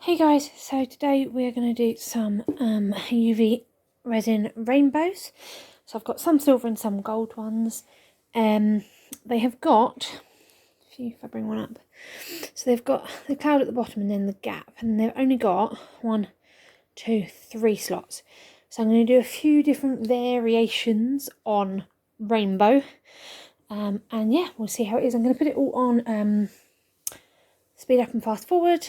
Hey guys, so today we're going to do some UV resin rainbows. So I've got some silver and some gold ones. They have got, if I bring one up, so they've got the cloud at the bottom and then the gap, and they've only got 1, 2, 3 slots. So I'm going to do a few different variations on rainbow, and yeah, we'll see how it is. I'm going to put it all on speed up and fast forward,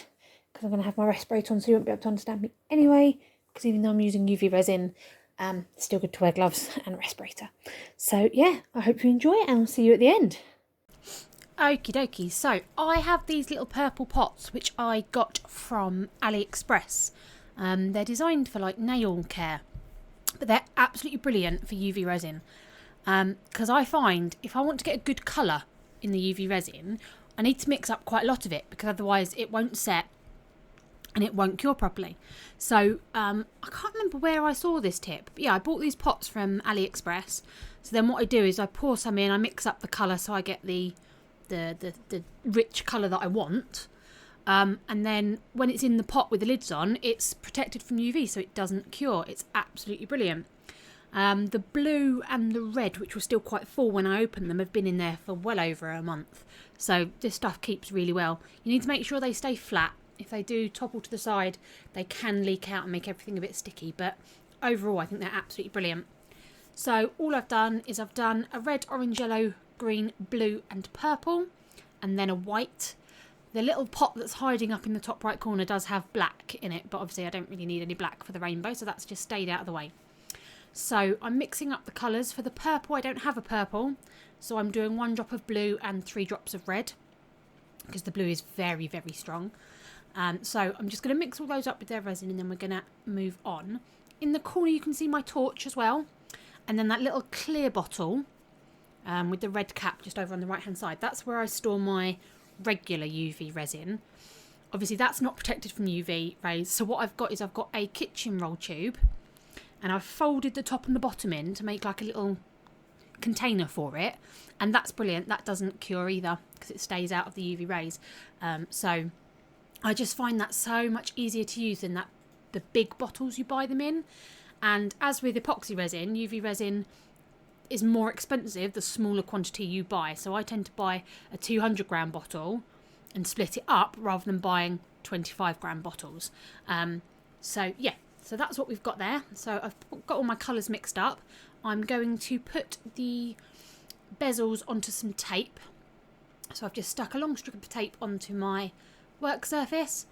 because I'm going to have my respirator on so you won't be able to understand me anyway, because even though I'm using UV resin, it's still good to wear gloves and a respirator. So yeah, I hope you enjoy it and I'll see you at the end. Okie dokie, so I have these little purple pots which I got from AliExpress. They're designed for like nail care, but they're absolutely brilliant for UV resin, because I find if I want to get a good colour in the UV resin, I need to mix up quite a lot of it, because otherwise it won't set and it won't cure properly. So I can't remember where I saw this tip, but yeah, I bought these pots from AliExpress. So then what I do is I pour some in, I mix up the colour so I get the rich colour that I want, and then when it's in the pot with the lids on, it's protected from UV so it doesn't cure. It's absolutely brilliant. The blue and the red, which were still quite full when I opened them, have been in there for well over a month. So this stuff keeps really well. You need to make sure they stay flat. If they do topple to the side, they can leak out and make everything a bit sticky. But overall, I think they're absolutely brilliant. So all I've done is I've done a red, orange, yellow, green, blue and purple, and then a white. The little pot that's hiding up in the top right corner does have black in it, but obviously I don't really need any black for the rainbow, so that's just stayed out of the way. So I'm mixing up the colours. For the purple, I don't have a purple, so I'm doing 1 drop of blue and 3 drops of red, because the blue is very, very strong. So I'm just going to mix all those up with their resin, and then we're going to move on. In the corner you can see my torch as well, and then that little clear bottle with the red cap just over on the right hand side. That's where I store my regular UV resin. Obviously that's not protected from UV rays, so what I've got is I've got a kitchen roll tube, and I've folded the top and the bottom in to make like a little container for it, and that's brilliant. That doesn't cure either because it stays out of the UV rays. So I just find that so much easier to use than the big bottles you buy them in. And as with epoxy resin, UV resin is more expensive the smaller quantity you buy. So I tend to buy a 200 gram bottle and split it up rather than buying 25 gram bottles. So yeah, so that's what we've got there. So I've got all my colours mixed up. I'm going to put the bezels onto some tape. So I've just stuck a long strip of tape onto my work surface,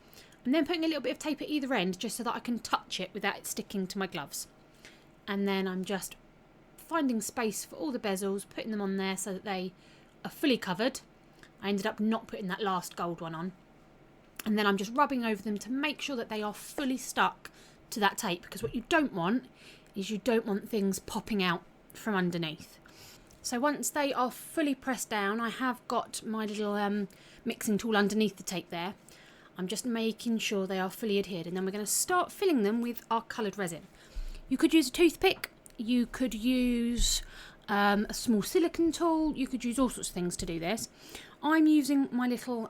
and then putting a little bit of tape at either end just so that I can touch it without it sticking to my gloves. And then I'm just finding space for all the bezels, putting them on there so that they are fully covered. I ended up not putting that last gold one on, and then I'm just rubbing over them to make sure that they are fully stuck to that tape, because what you don't want is you don't want things popping out from underneath. So once they are fully pressed down, I have got my little mixing tool underneath the tape there. I'm just making sure they are fully adhered, and then we're going to start filling them with our coloured resin. You could use a toothpick, you could use a small silicone tool, you could use all sorts of things to do this. I'm using my little,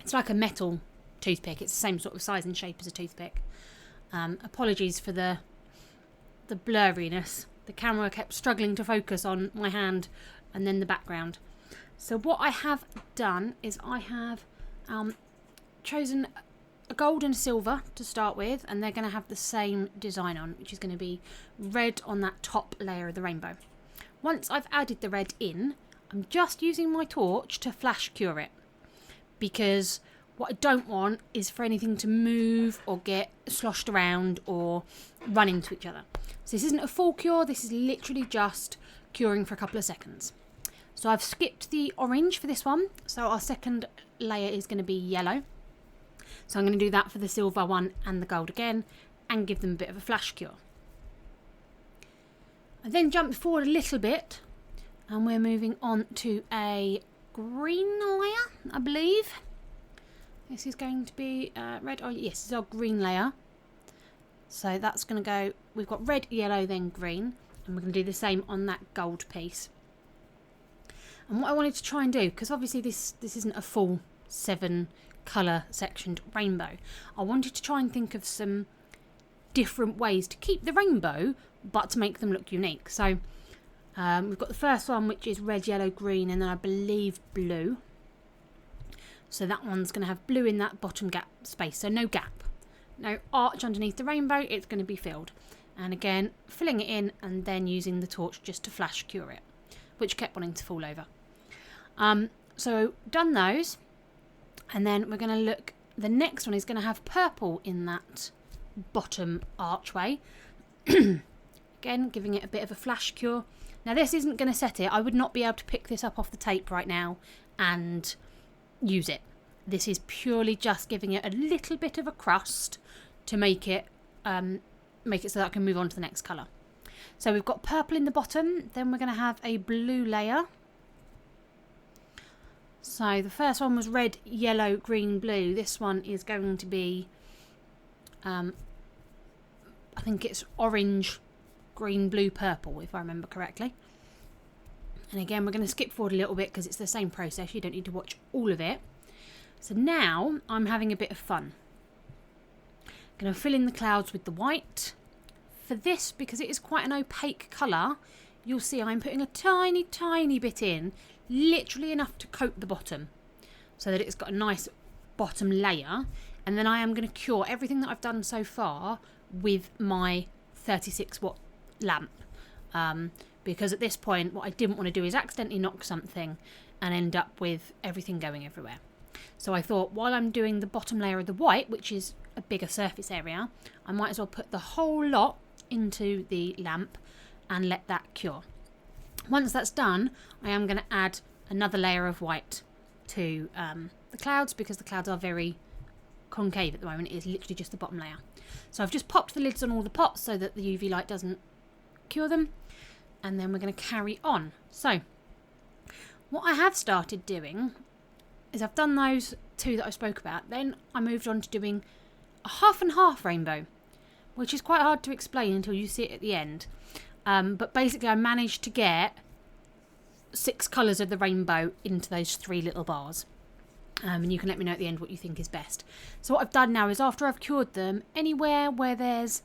it's like a metal toothpick, it's the same sort of size and shape as a toothpick. Apologies for the blurriness. The camera kept struggling to focus on my hand and then the background. So what I have done is I have chosen a gold and silver to start with, and they're going to have the same design on, which is going to be red on that top layer of the rainbow. Once I've added the red in, I'm just using my torch to flash cure it, because what I don't want is for anything to move or get sloshed around or run into each other. So this isn't a full cure, this is literally just curing for a couple of seconds. So I've skipped the orange for this one, so our second layer is going to be yellow. So I'm going to do that for the silver one and the gold again, and give them a bit of a flash cure. I then jumped forward a little bit, and we're moving on to a green layer, I believe. This is going to be red. Oh yes, this is our green layer. So that's going to go, we've got red, yellow, then green, and we're going to do the same on that gold piece. And what I wanted to try and do, because obviously this isn't a full 7 colour sectioned rainbow. I wanted to try and think of some different ways to keep the rainbow but to make them look unique. So we've got the first one, which is red, yellow, green, and then I believe blue. So that one's going to have blue in that bottom gap space, so no gap, no arch underneath the rainbow. It's going to be filled, and again filling it in and then using the torch just to flash cure it, which kept wanting to fall over. So done those, and then we're going to look, the next one is going to have purple in that bottom archway. Again, giving it a bit of a flash cure. Now this isn't going to set it. I would not be able to pick this up off the tape right now and use it. This is purely just giving it a little bit of a crust to make it so that I can move on to the next colour. So we've got purple in the bottom, then we're going to have a blue layer. So the first one was red, yellow, green, blue. This one is going to be I think it's orange, green, blue, purple, if I remember correctly. And again, we're going to skip forward a little bit because it's the same process. You don't need to watch all of it. So now I'm having a bit of fun. I'm going to fill in the clouds with the white. For this, because it is quite an opaque colour, you'll see I'm putting a tiny, tiny bit in, literally enough to coat the bottom so that it's got a nice bottom layer. And then I am going to cure everything that I've done so far with my 36 watt lamp. Because at this point what I didn't want to do is accidentally knock something and end up with everything going everywhere. So I thought, while I'm doing the bottom layer of the white, which is a bigger surface area, I might as well put the whole lot into the lamp and let that cure. Once that's done, I am going to add another layer of white to the clouds, because the clouds are very concave at the moment. It is literally just the bottom layer. So I've just popped the lids on all the pots so that the UV light doesn't cure them. And then we're going to carry on. So what I have started doing is I've done those two that I spoke about. Then I moved on to doing a half and half rainbow, which is quite hard to explain until you see it at the end. But basically I managed to get 6 colours of the rainbow into those 3 little bars. And you can let me know at the end what you think is best. So what I've done now is, after I've cured them, anywhere where there's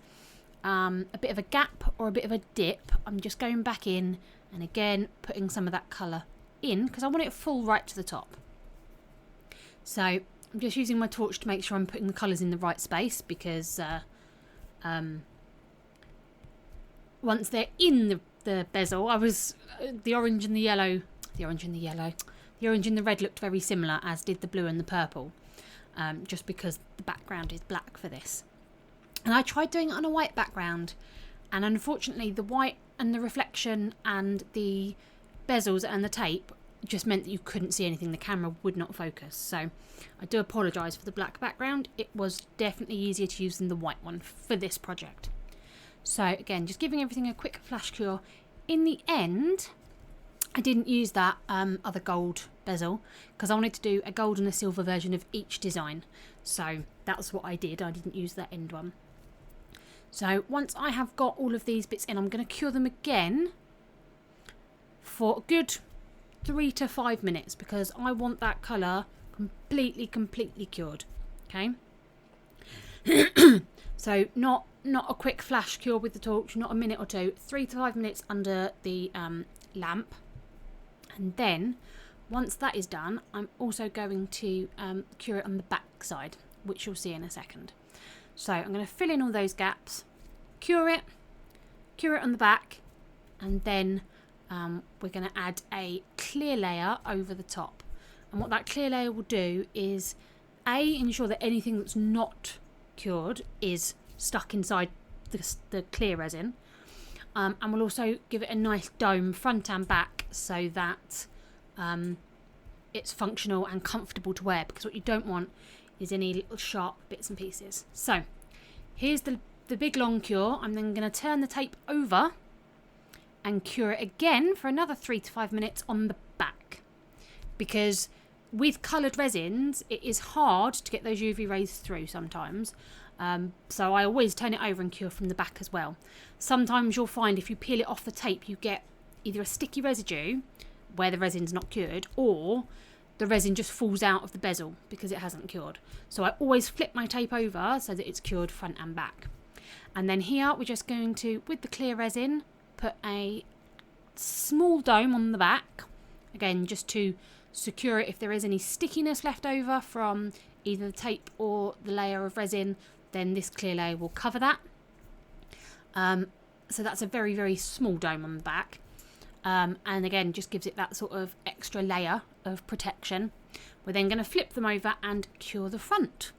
a bit of a gap or a bit of a dip, I'm just going back in and again putting some of that colour in, because I want it full right to the top. So I'm just using my torch to make sure I'm putting the colours in the right space, because once they're in the bezel, the orange and the red looked very similar, as did the blue and the purple, just because the background is black for this. And I tried doing it on a white background, and unfortunately the white and the reflection and the bezels and the tape just meant that you couldn't see anything. The camera would not focus. So I do apologise for the black background. It was definitely easier to use than the white one for this project. So again, just giving everything a quick flash cure. In the end, I didn't use that other gold bezel because I wanted to do a gold and a silver version of each design. So that's what I did. I didn't use that end one. So once I have got all of these bits in, I'm going to cure them again for a good 3 to 5 minutes, because I want that colour completely cured. Okay. So not a quick flash cure with the torch, not a minute or two, 3 to 5 minutes under the lamp. And then once that is done, I'm also going to cure it on the back side, which you'll see in a second. So I'm going to fill in all those gaps, cure it on the back, and then we're going to add a clear layer over the top. And what that clear layer will do is ensure that anything that's not cured is stuck inside the clear resin, and we'll also give it a nice dome front and back, so that it's functional and comfortable to wear, because what you don't want is any little sharp bits and pieces. So here's the big long cure. I'm then going to turn the tape over and cure it again for another 3 to 5 minutes on the back, because with coloured resins it is hard to get those UV rays through sometimes. So I always turn it over and cure from the back as well. Sometimes you'll find if you peel it off the tape you get either a sticky residue where the resin's not cured, or the resin just falls out of the bezel because it hasn't cured. So I always flip my tape over so that it's cured front and back. And then here we're just going to, with the clear resin, put a small dome on the back, again just to secure it. If there is any stickiness left over from either the tape or the layer of resin, then this clear layer will cover that. So that's a very, very small dome on the back. And again, just gives it that sort of extra layer of protection. We're then going to flip them over and cure the front.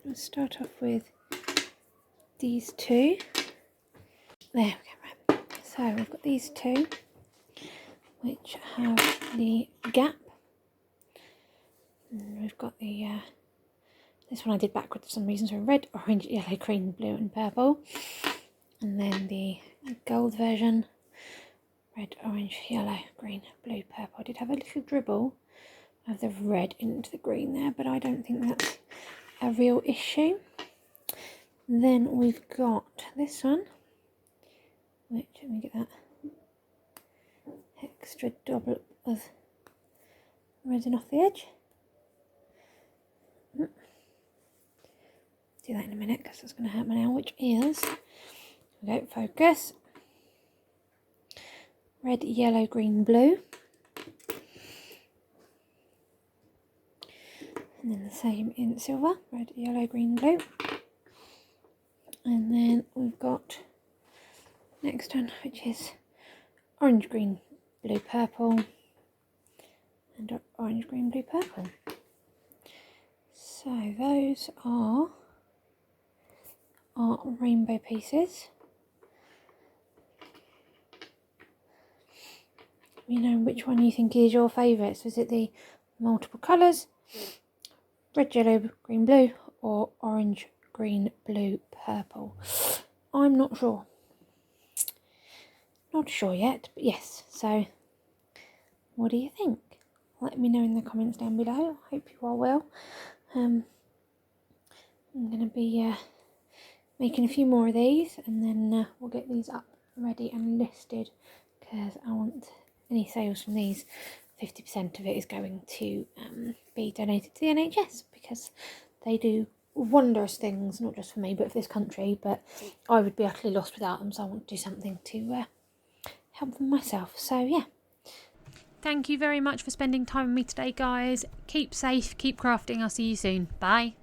Let's start off with these two. There we go. Right. So we've got these two, which have the gap. And we've got the this one I did backwards for some reason. So red, orange, yellow, green, blue, and purple. And then the gold version: red, orange, yellow, green, blue, purple. I did have a little dribble of the red into the green there, but I don't think that's a real issue. Then we've got this one, which, let me get that extra dollop of resin off the edge. Do that in a minute because that's going to hurt my nail, which is, okay, focus, red, yellow, green, blue. And then the same in silver, red, yellow, green, blue. And then we've got next one, which is orange, green, blue, purple. And orange, green, blue, purple. So those are our rainbow pieces. You know which one you think is your favourites. Is it the multiple colours? Red, yellow, green, blue, or orange, green, blue, purple? I'm not sure. Not sure yet, but yes. So, what do you think? Let me know in the comments down below. I hope you all will. I'm going to be making a few more of these, and then we'll get these up ready and listed, because I want any sales from these, 50% of it is going to be donated to the NHS, because they do wondrous things, not just for me but for this country. But I would be utterly lost without them, so I want to do something to help them myself. So yeah. Thank you very much for spending time with me today, guys. Keep safe, keep crafting. I'll see you soon. Bye.